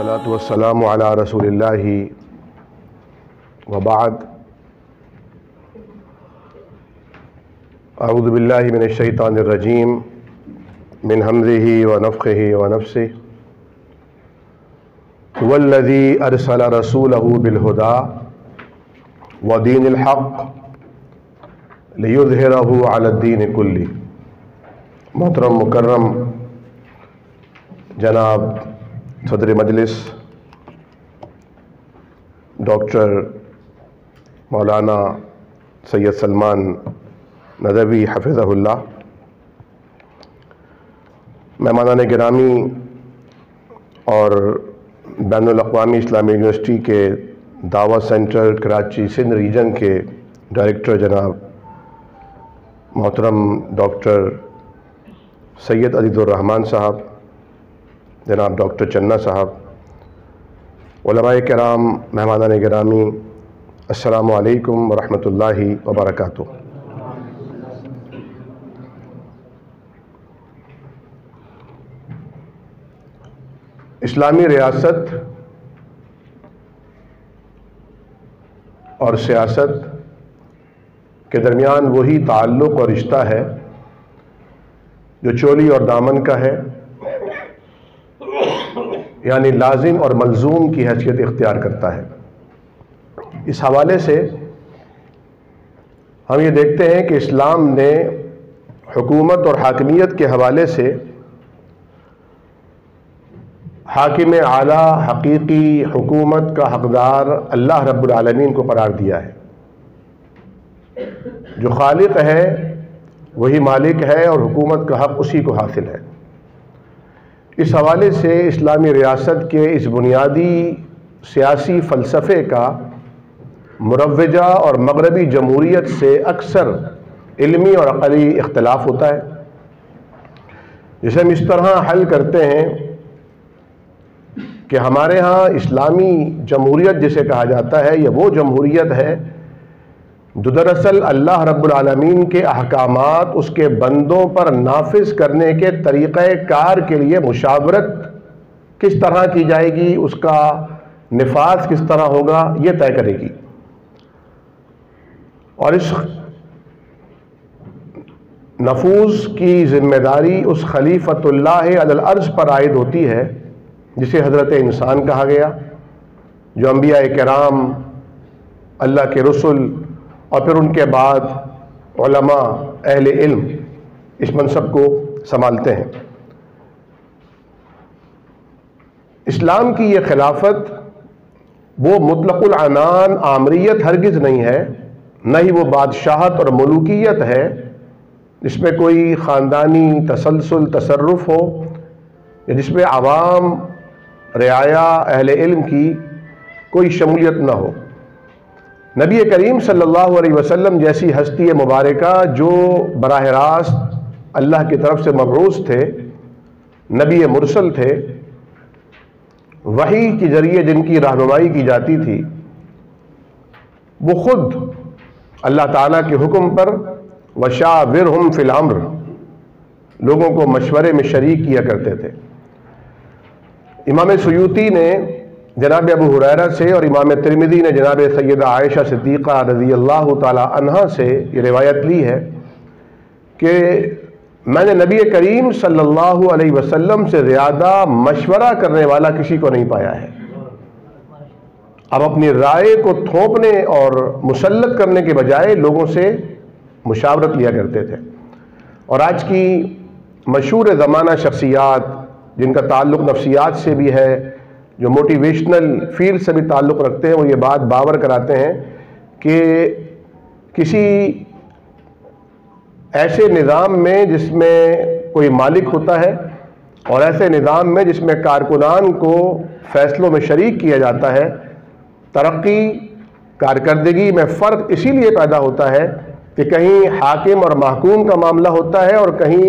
والصلاة والسلام على رسول اللہ وبعد اعوذ باللہ من الشیطان الرجیم من حمزہ ونفخہ ونفثہ هو الذی ارسل رسولہ بالہدی ودین الحق لیظہرہ علی الدین کلہ۔ محترم مکرم جناب صدر مجلس ڈاکٹر مولانا سید سلمان ندوی حفظہ اللہ، مہمانان گرامی اور بین الاقوامی اسلامی یونیورسٹی کے دعوت سینٹر کراچی سندھ ریجن کے ڈائریکٹر جناب محترم ڈاکٹر سید عزیز الرحمان صاحب، جناب ڈاکٹر چنّا صاحب، علماء کرام، مہمانان گرامی، السلام علیکم ورحمۃ اللہ وبرکاتہ۔ اسلامی ریاست اور سیاست کے درمیان وہی تعلق اور رشتہ ہے جو چولی اور دامن کا ہے، یعنی لازم اور ملزوم کی حیثیت اختیار کرتا ہے۔ اس حوالے سے ہم یہ دیکھتے ہیں کہ اسلام نے حکومت اور حاکمیت کے حوالے سے حاکم اعلیٰ حقیقی حکومت کا حقدار اللہ رب العالمین کو قرار دیا ہے۔ جو خالق ہے وہی مالک ہے اور حکومت کا حق اسی کو حاصل ہے۔ اس حوالے سے اسلامی ریاست کے اس بنیادی سیاسی فلسفے کا مروجہ اور مغربی جمہوریت سے اکثر علمی اور عقلی اختلاف ہوتا ہے، جسے ہم اس طرح حل کرتے ہیں کہ ہمارے ہاں اسلامی جمہوریت جسے کہا جاتا ہے یہ وہ جمہوریت ہے جو دراصل اللہ رب العالمین کے احکامات اس کے بندوں پر نافذ کرنے کے طریقہ کار کے لیے مشاورت کس طرح کی جائے گی، اس کا نفاذ کس طرح ہوگا، یہ طے کرے گی۔ اور اس نفوذ کی ذمہ داری اس خلیفۃ اللہ علی الارض پر عائد ہوتی ہے جسے حضرت انسان کہا گیا، جو انبیاء کرام، اللہ کے رسل اور پھر ان کے بعد علماء اہل علم اس منصب کو سنبھالتے ہیں۔ اسلام کی یہ خلافت وہ مطلق العنان آمریت ہرگز نہیں ہے، نہ ہی وہ بادشاہت اور ملوکیت ہے جس میں کوئی خاندانی تسلسل تصرف ہو یا جس میں عوام، رعایا، اہل علم کی کوئی شمولیت نہ ہو۔ نبی کریم صلی اللہ علیہ وسلم جیسی ہستی مبارکہ جو براہ راست اللہ کی طرف سے مبعوث تھے، نبی مرسل تھے، وحی کے ذریعے جن کی رہنمائی کی جاتی تھی، وہ خود اللہ تعالیٰ کے حکم پر وشاورہم فی الامر لوگوں کو مشورے میں شریک کیا کرتے تھے۔ امام سیوطی نے جناب ابو ہریرہ سے اور امام ترمذی نے جناب سیدہ عائشہ صدیقہ رضی اللہ تعالی عنہا سے یہ روایت لی ہے کہ میں نے نبی کریم صلی اللہ علیہ وسلم سے زیادہ مشورہ کرنے والا کسی کو نہیں پایا ہے۔ اب اپنی رائے کو تھوپنے اور مسلط کرنے کے بجائے لوگوں سے مشاورت لیا کرتے تھے۔ اور آج کی مشہور زمانہ شخصیات جن کا تعلق نفسیات سے بھی ہے، جو موٹیویشنل فیلڈ سے بھی تعلق رکھتے ہیں، وہ یہ بات باور کراتے ہیں کہ کسی ایسے نظام میں جس میں کوئی مالک ہوتا ہے اور ایسے نظام میں جس میں کارکنان کو فیصلوں میں شریک کیا جاتا ہے، ترقی کارکردگی میں فرق اسی لیے پیدا ہوتا ہے کہ کہیں حاکم اور محکوم کا معاملہ ہوتا ہے اور کہیں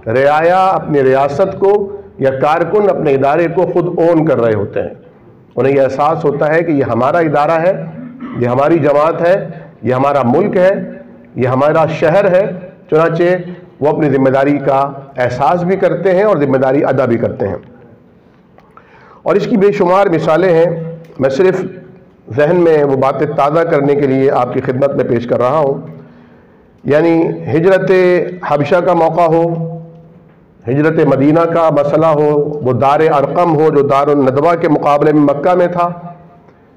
رعایا اپنی ریاست کو یا کارکن اپنے ادارے کو خود اون کر رہے ہوتے ہیں۔ انہیں یہ احساس ہوتا ہے کہ یہ ہمارا ادارہ ہے، یہ ہماری جماعت ہے، یہ ہمارا ملک ہے، یہ ہمارا شہر ہے، چنانچہ وہ اپنی ذمہ داری کا احساس بھی کرتے ہیں اور ذمہ داری ادا بھی کرتے ہیں۔ اور اس کی بے شمار مثالیں ہیں. میں صرف ذہن میں وہ باتیں تازہ کرنے کے لیے آپ کی خدمت میں پیش کر رہا ہوں. یعنی ہجرت حبشہ کا موقع ہو، ہجرت مدینہ کا مسئلہ ہو، وہ دار ارقم ہو جو دار الندوہ کے مقابلے میں مکہ میں تھا،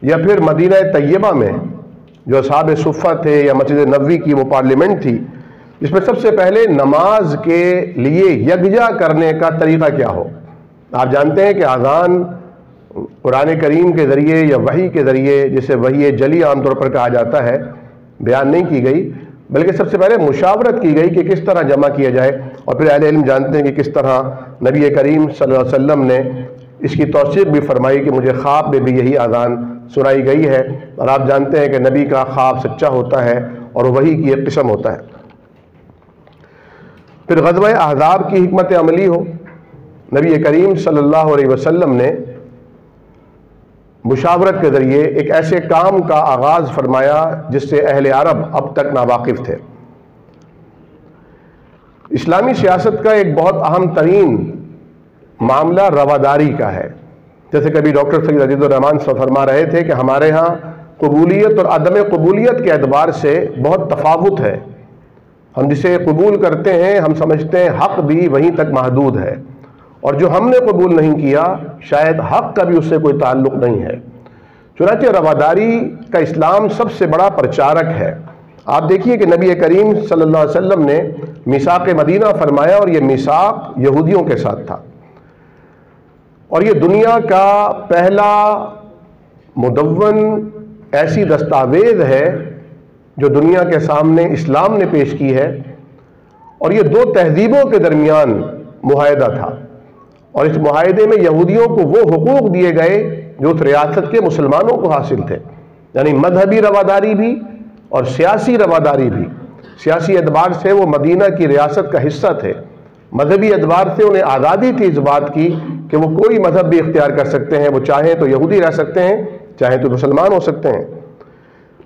یا پھر مدینہ طیبہ میں جو اصحاب صفہ تھے، یا مسجد نبوی کی وہ پارلیمنٹ تھی جس میں سب سے پہلے نماز کے لیے یکجا کرنے کا طریقہ کیا ہو. آپ جانتے ہیں کہ اذان قرآن کریم کے ذریعے یا وحی کے ذریعے، جسے وحی جلی عام طور پر کہا جاتا ہے، بیان نہیں کی گئی، بلکہ سب سے پہلے مشاورت کی گئی کہ کس طرح جمع کیا جائے. اور پھر اہل علم جانتے ہیں کہ کس طرح نبی کریم صلی اللہ علیہ وسلم نے اس کی توثیق بھی فرمائی کہ مجھے خواب میں بھی یہی اذان سنائی گئی ہے. اور آپ جانتے ہیں کہ نبی کا خواب سچا ہوتا ہے اور وحی کی ایک قسم ہوتا ہے. پھر غزوہ احزاب کی حکمت عملی ہو، نبی کریم صلی اللہ علیہ وسلم نے مشاورت کے ذریعے ایک ایسے کام کا آغاز فرمایا جس سے اہل عرب اب تک ناواقف تھے. اسلامی سیاست کا ایک بہت اہم ترین معاملہ رواداری کا ہے. جیسے کبھی ڈاکٹر سید عزیز الرحمان صاحب فرما رہے تھے کہ ہمارے ہاں قبولیت اور عدم قبولیت کے اعتبار سے بہت تفاوت ہے. ہم جسے قبول کرتے ہیں ہم سمجھتے ہیں حق بھی وہیں تک محدود ہے، اور جو ہم نے قبول نہیں کیا شاید حق کا بھی اس سے کوئی تعلق نہیں ہے. چنانچہ رواداری کا اسلام سب سے بڑا پرچارک ہے. آپ دیکھیے کہ نبی کریم صلی اللہ علیہ وسلم نے میثاق مدینہ فرمایا، اور یہ میثاق یہودیوں کے ساتھ تھا، اور یہ دنیا کا پہلا مدون ایسی دستاویز ہے جو دنیا کے سامنے اسلام نے پیش کی ہے. اور یہ دو تہذیبوں کے درمیان معاہدہ تھا، اور اس معاہدے میں یہودیوں کو وہ حقوق دیے گئے جو اس ریاست کے مسلمانوں کو حاصل تھے، یعنی مذہبی رواداری بھی اور سیاسی رواداری بھی. سیاسی اعتبار سے وہ مدینہ کی ریاست کا حصہ تھے، مذہبی اعتبار سے انہیں آزادی تھی اس بات کی کہ وہ کوئی مذہب بھی اختیار کر سکتے ہیں، وہ چاہیں تو یہودی رہ سکتے ہیں، چاہیں تو مسلمان ہو سکتے ہیں.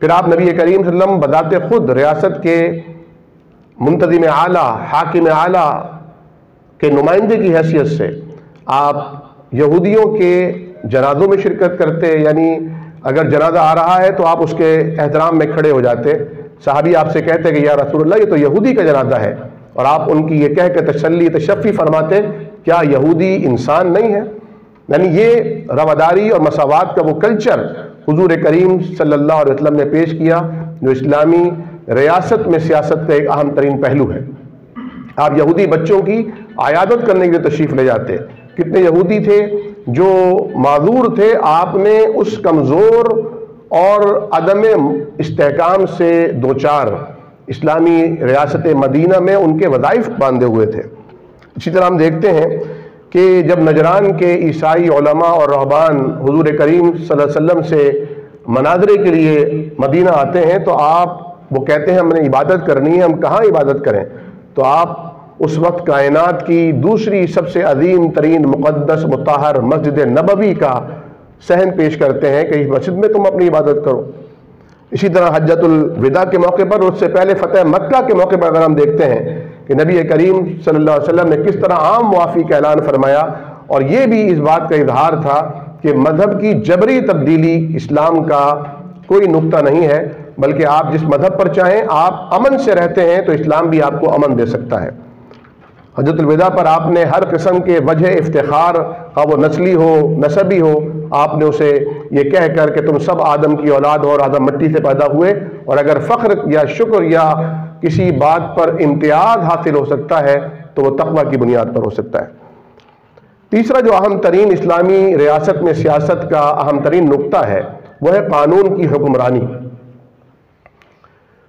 پھر آپ نبی کریم صلی اللہ علیہ وسلم بذات خود ریاست کے منتظم اعلیٰ، حاکم اعلیٰ کے نمائندے کی حیثیت سے آپ یہودیوں کے جنازوں میں شرکت کرتے. یعنی اگر جنازہ آ رہا ہے تو آپ اس کے احترام میں کھڑے ہو جاتے. صحابی آپ سے کہتے کہ یا رسول اللہ یہ تو یہودی کا جنازہ ہے، اور آپ ان کی یہ کہہ کے تسلی تشفی فرماتے کیا یہودی انسان نہیں ہے. یعنی یہ رواداری اور مساوات کا وہ کلچر حضور کریم صلی اللہ علیہ وسلم نے پیش کیا جو اسلامی ریاست میں سیاست کا ایک اہم ترین پہلو ہے. آپ یہودی بچوں کی عیادت کرنے کے لیے تشریف لے جاتے. کتنے یہودی تھے جو معذور تھے، آپ نے اس کمزور اور عدم استحکام سے دوچار اسلامی ریاست مدینہ میں ان کے وظائف باندھے ہوئے تھے. اسی طرح ہم دیکھتے ہیں کہ جب نجران کے عیسائی علماء اور رہبان حضور کریم صلی اللہ علیہ وسلم سے مناظرے کے لیے مدینہ آتے ہیں تو آپ وہ کہتے ہیں ہم نے عبادت کرنی ہے، ہم کہاں عبادت کریں؟ تو آپ اس وقت کائنات کی دوسری سب سے عظیم ترین مقدس مطہر مسجد نبوی کا صحن پیش کرتے ہیں کہ اس مسجد میں تم اپنی عبادت کرو. اسی طرح حجۃ الوداع کے موقع پر، اس سے پہلے فتح مکہ کے موقع پر اگر ہم دیکھتے ہیں کہ نبی کریم صلی اللہ علیہ وسلم نے کس طرح عام معافی کا اعلان فرمایا، اور یہ بھی اس بات کا اظہار تھا کہ مذہب کی جبری تبدیلی اسلام کا کوئی نقطہ نہیں ہے، بلکہ آپ جس مذہب پر چاہیں آپ امن سے رہتے ہیں تو اسلام بھی آپ کو امن دے سکتا ہے. حجۃ الوداع پر آپ نے ہر قسم کے وجہ افتخار، خواہ وہ نسلی ہو نسبی ہو، آپ نے اسے یہ کہہ کر کہ تم سب آدم کی اولاد ہو اور آدم مٹی سے پیدا ہوئے، اور اگر فخر یا شکر یا کسی بات پر امتیاز حاصل ہو سکتا ہے تو وہ تقوی کی بنیاد پر ہو سکتا ہے. تیسرا جو اہم ترین اسلامی ریاست میں سیاست کا اہم ترین نقطہ ہے وہ ہے قانون کی حکمرانی.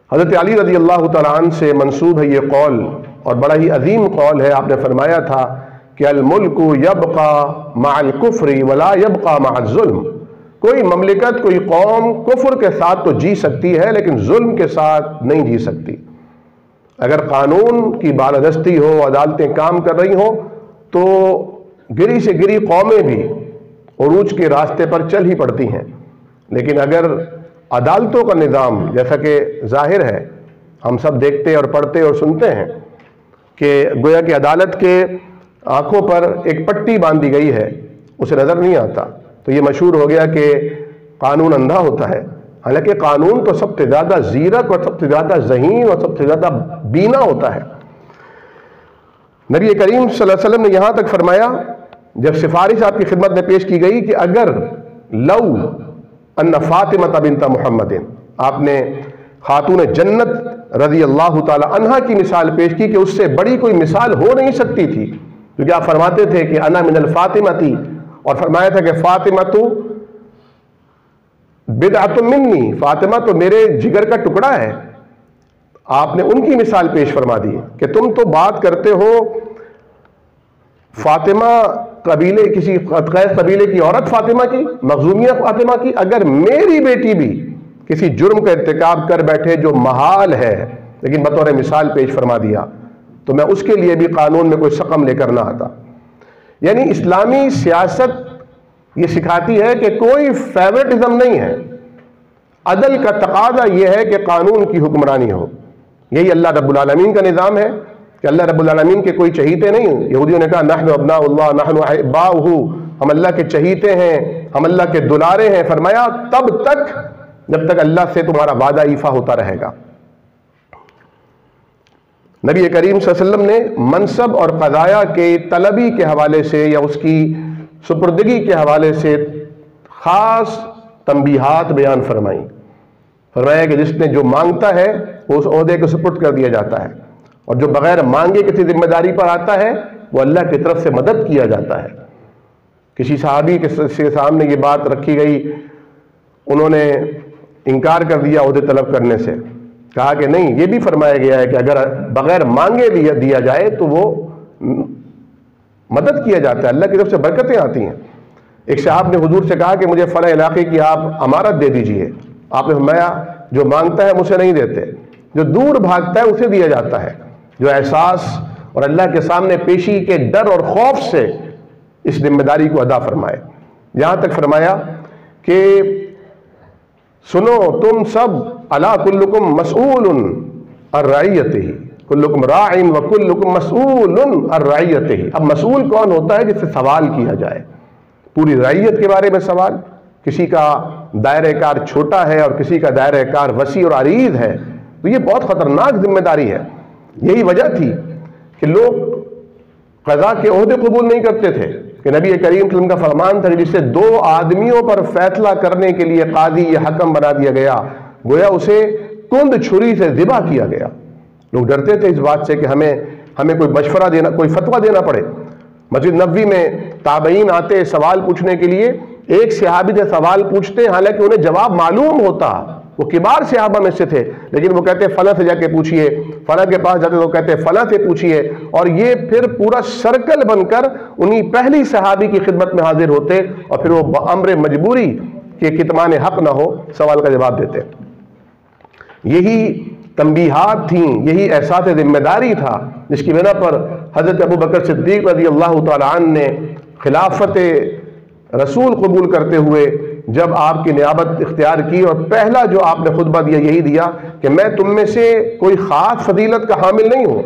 حضرت علی رضی اللہ تعالیٰ عنہ سے منسوب ہے یہ قول، اور بڑا ہی عظیم قول ہے. آپ نے فرمایا تھا کہ الملک یبقى مع الکفر ولا یبقى مع الظلم. کوئی مملکت، کوئی قوم کفر کے ساتھ تو جی سکتی ہے لیکن ظلم کے ساتھ نہیں جی سکتی. اگر قانون کی بالادستی ہو، عدالتیں کام کر رہی ہوں تو گری سے گری قومیں بھی عروج کے راستے پر چل ہی پڑتی ہیں. لیکن اگر عدالتوں کا نظام، جیسا کہ ظاہر ہے ہم سب دیکھتے اور پڑھتے اور سنتے ہیں کہ گویا کہ عدالت کے آنکھوں پر ایک پٹی باندھی گئی ہے اسے نظر نہیں آتا، تو یہ مشہور ہو گیا کہ قانون اندھا ہوتا ہے، حالانکہ قانون تو سب سے زیادہ زیرک اور سب سے زیادہ ذہین اور سب سے زیادہ بینا ہوتا ہے۔ نبی کریم صلی اللہ علیہ وسلم نے یہاں تک فرمایا جب سفارش آپ کی خدمت میں پیش کی گئی کہ اگر لو ان فاطمہ بنت محمد، آپ نے خاتون جنت رضی اللہ تعالی عنہا کی مثال پیش کی کہ اس سے بڑی کوئی مثال ہو نہیں سکتی تھی، کیونکہ آپ فرماتے تھے کہ انا من الفاطمہ تھی، اور فرمایا تھا کہ فاطمہ تو بدعۃ منی، فاطمہ تو میرے جگر کا ٹکڑا ہے۔ آپ نے ان کی مثال پیش فرما دی کہ تم تو بات کرتے ہو فاطمہ قبیلے، کسی قیس قبیلے کی عورت فاطمہ کی، مخزومیہ فاطمہ کی، اگر میری بیٹی بھی کسی جرم کا ارتکاب کر بیٹھے جو محال ہے لیکن بطور مثال پیش فرما دیا، تو میں اس کے لیے بھی قانون میں کوئی سقم لے کر نہ آتا۔ یعنی اسلامی سیاست یہ سکھاتی ہے کہ کوئی فیورٹزم نہیں ہے، عدل کا تقاضا یہ ہے کہ قانون کی حکمرانی ہو۔ یہی اللہ رب العالمین کا نظام ہے کہ اللہ رب العالمین کے کوئی چہیتے نہیں۔ یہودیوں نے کہا نحن ابناء اللہ نحن احباؤہ، ہم اللہ کے چہیتے ہیں، ہم اللہ کے دلارے ہیں۔ فرمایا تب تک جب تک اللہ سے تمہارا وعدہ ایفا ہوتا رہے گا۔ نبی کریم صلی اللہ علیہ وسلم نے منصب اور قضایا کے طلبی کے حوالے سے یا اس کی سپردگی کے حوالے سے خاص تنبیہات بیان فرمائیں۔ فرمایا کہ جس نے جو مانگتا ہے وہ اس عہدے کو سپرد کر دیا جاتا ہے، اور جو بغیر مانگے کسی ذمہ داری پر آتا ہے وہ اللہ کی طرف سے مدد کیا جاتا ہے۔ کسی صحابی کے سامنے یہ بات رکھی گئی، انہوں نے انکار کر دیا عہدے طلب کرنے سے، کہا کہ نہیں، یہ بھی فرمایا گیا ہے کہ اگر بغیر مانگے دیا جائے تو وہ مدد کیا جاتا ہے، اللہ کی طرف سے برکتیں آتی ہیں۔ ایک صاحب نے حضور سے کہا کہ مجھے فلاں علاقے کی آپ امارت دے دیجئے، آپ نے فرمایا جو مانگتا ہے مجھے نہیں دیتے، جو دور بھاگتا ہے اسے دیا جاتا ہے۔ جو احساس اور اللہ کے سامنے پیشی کے ڈر اور خوف سے اس ذمہ داری کو ادا فرمائے۔ یہاں تک فرمایا کہ سنو تم سب الا کلکم مسئول عن رعیتہ، کلکم راع وکلکم مسئول عن رعیتہ۔ اب مسئول کون ہوتا ہے؟ جس سے سوال کیا جائے، پوری رعیت کے بارے میں سوال۔ کسی کا دائرہ کار چھوٹا ہے اور کسی کا دائرہ کار وسیع اور عریض ہے، تو یہ بہت خطرناک ذمہ داری ہے۔ یہی وجہ تھی کہ لوگ قضاء کے عہدے قبول نہیں کرتے تھے کہ نبی کریم صلی اللہ علیہ وسلم کا فرمان تھا کہ جسے دو آدمیوں پر فیصلہ کرنے کے لیے قاضی یا حکم بنا دیا گیا، گویا اسے کند چھری سے ذبح کیا گیا۔ لوگ ڈرتے تھے اس بات سے کہ ہمیں کوئی مشورہ دینا، کوئی فتویٰ دینا پڑے۔ مسجد نبوی میں تابعین آتے سوال پوچھنے کے لیے، ایک صحابی سے سوال پوچھتے حالانکہ انہیں جواب معلوم ہوتا، وہ کبار صحابہ میں سے تھے، لیکن وہ کہتے فلاں سے جا کے پوچھئے، فلاں کے پاس جاتے تو کہتے فلاں سے پوچھئے، اور یہ پھر پورا سرکل بن کر انہی پہلی صحابی کی خدمت میں حاضر ہوتے اور پھر وہ بامر مجبوری کہ کتمان حق نہ ہو سوال کا جواب دیتے۔ یہی تنبیہات تھیں، یہی احساس ذمہ داری تھا جس کی بنا پر حضرت ابو بکر صدیق رضی اللہ تعالی عنہ نے خلافت رسول قبول کرتے ہوئے جب آپ کی نیابت اختیار کی، اور پہلا جو آپ نے خطبہ دیا یہی دیا کہ میں تم میں سے کوئی خاص فضیلت کا حامل نہیں ہوں،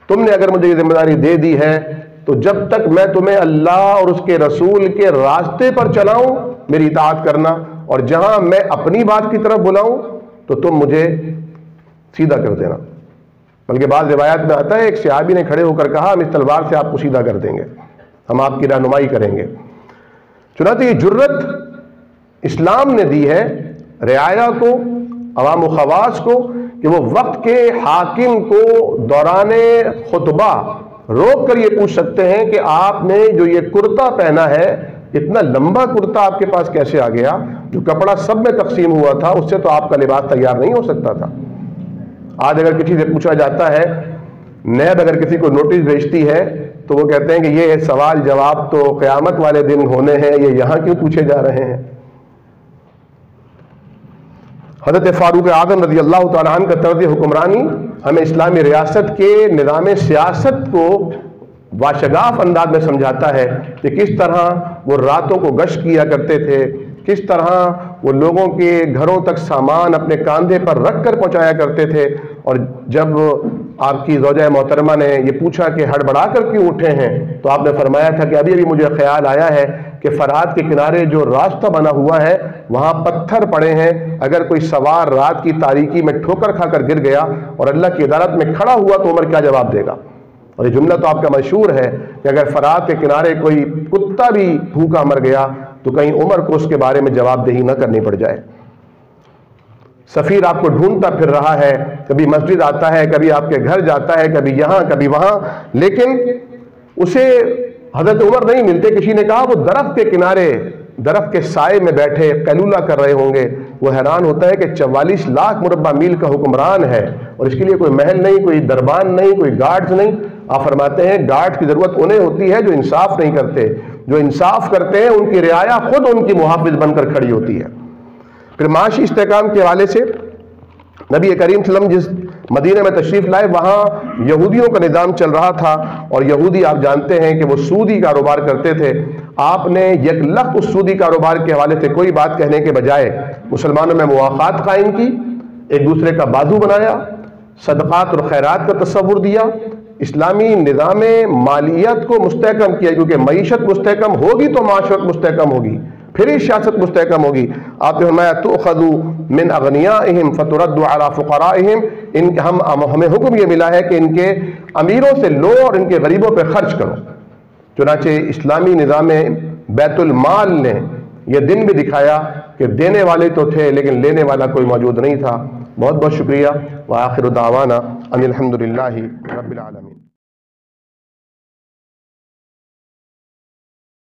تم نے اگر مجھے یہ ذمہ داری دے دی ہے تو جب تک میں تمہیں اللہ اور اس کے رسول کے راستے پر چلاؤں میری اطاعت کرنا، اور جہاں میں اپنی بات کی طرف بلاؤں تو تم مجھے سیدھا کر دینا۔ بلکہ بعض روایات میں آتا ہے ایک صحابی نے کھڑے ہو کر کہا ہم اس تلوار سے آپ کو سیدھا کر دیں گے، ہم آپ کی رہنمائی کریں گے۔ چنانچہ یہ جرت اسلام نے دی ہے رعایا کو، عوام و خواص کو، کہ وہ وقت کے حاکم کو دوران خطبہ روک کر یہ پوچھ سکتے ہیں کہ آپ نے جو یہ کرتا پہنا ہے، اتنا لمبا کرتا آپ کے پاس کیسے آ گیا؟ جو کپڑا سب میں تقسیم ہوا تھا اس سے تو آپ کا لباس تیار نہیں ہو سکتا تھا۔ آج اگر کسی سے پوچھا جاتا ہے، نیب اگر کسی کو نوٹس بھیجتی ہے تو وہ کہتے ہیں کہ یہ سوال جواب تو قیامت والے دن ہونے ہیں، یہ یہاں کیوں پوچھے جا رہے ہیں؟ حضرت فاروق اعظم رضی اللہ تعالیٰ عنہ کا طرز حکمرانی ہمیں اسلامی ریاست کے نظام سیاست کو واشگاف انداز میں سمجھاتا ہے کہ کس طرح وہ راتوں کو گشت کیا کرتے تھے، کس طرح وہ لوگوں کے گھروں تک سامان اپنے کاندھے پر رکھ کر پہنچایا کرتے تھے، اور جب آپ کی زوجہ محترمہ نے یہ پوچھا کہ ہڑبڑا کر کیوں اٹھے ہیں، تو آپ نے فرمایا تھا کہ ابھی ابھی مجھے خیال آیا ہے کہ فرات کے کنارے جو راستہ بنا ہوا ہے وہاں پتھر پڑے ہیں، اگر کوئی سوار رات کی تاریکی میں ٹھوکر کھا کر گر گیا اور اللہ کی عدالت میں کھڑا ہوا تو عمر کیا جواب دے گا؟ اور یہ جملہ تو آپ کا مشہور ہے کہ اگر فرات کے کنارے کوئی کتا بھی بھوکا مر گیا تو کہیں عمر کو اس کے بارے میں جواب دہی نہ کرنی پڑ جائے۔ سفیر آپ کو ڈھونڈتا پھر رہا ہے، کبھی مسجد آتا ہے، کبھی آپ کے گھر جاتا ہے، کبھی یہاں کبھی وہاں، لیکن اسے حضرت عمر نہیں ملتے۔ کسی نے کہا وہ درخت کے کنارے، درخت کے سائے میں بیٹھے قیلولہ کر رہے ہوں گے۔ وہ حیران ہوتا ہے کہ 44 لاکھ مربع میل کا حکمران ہے اور اس کے لیے کوئی محل نہیں، کوئی دربان نہیں، کوئی گارڈز نہیں۔ آپ فرماتے ہیں گارڈ کی ضرورت انہیں ہوتی ہے جو انصاف نہیں کرتے، جو انصاف کرتے ہیں ان کی رعایا خود ان کی محافظ بن کر کھڑی ہوتی ہے۔ پھر معاشی استحکام کے حوالے سے نبی کریم صلی اللہ علیہ وسلم جس مدینہ میں تشریف لائے وہاں یہودیوں کا نظام چل رہا تھا، اور یہودی آپ جانتے ہیں کہ وہ سودی کاروبار کرتے تھے۔ آپ نے یک لخت اس سودی کاروبار کے حوالے سے کوئی بات کہنے کے بجائے مسلمانوں میں مواخات قائم کی، ایک دوسرے کا بازو بنایا، صدقات اور خیرات کا تصور دیا، اسلامی نظام مالیت کو مستحکم کیا، کیونکہ معیشت مستحکم ہوگی تو معاشرت مستحکم ہوگی، پھر ہی سیاست مستحکم ہوگی۔ آپ نے فرمایا تؤخذ من اغنیائہم فترد علی فقرائہم، ہمیں حکم یہ ملا ہے کہ ان کے امیروں سے لو اور ان کے غریبوں پہ خرچ کرو۔ چنانچہ اسلامی نظام بیت المال نے یہ دن بھی دکھایا کہ دینے والے تو تھے لیکن لینے والا کوئی موجود نہیں تھا۔ بہت بہت شکریہ، وآخر دعوانا ان الحمد للہ رب العالمین۔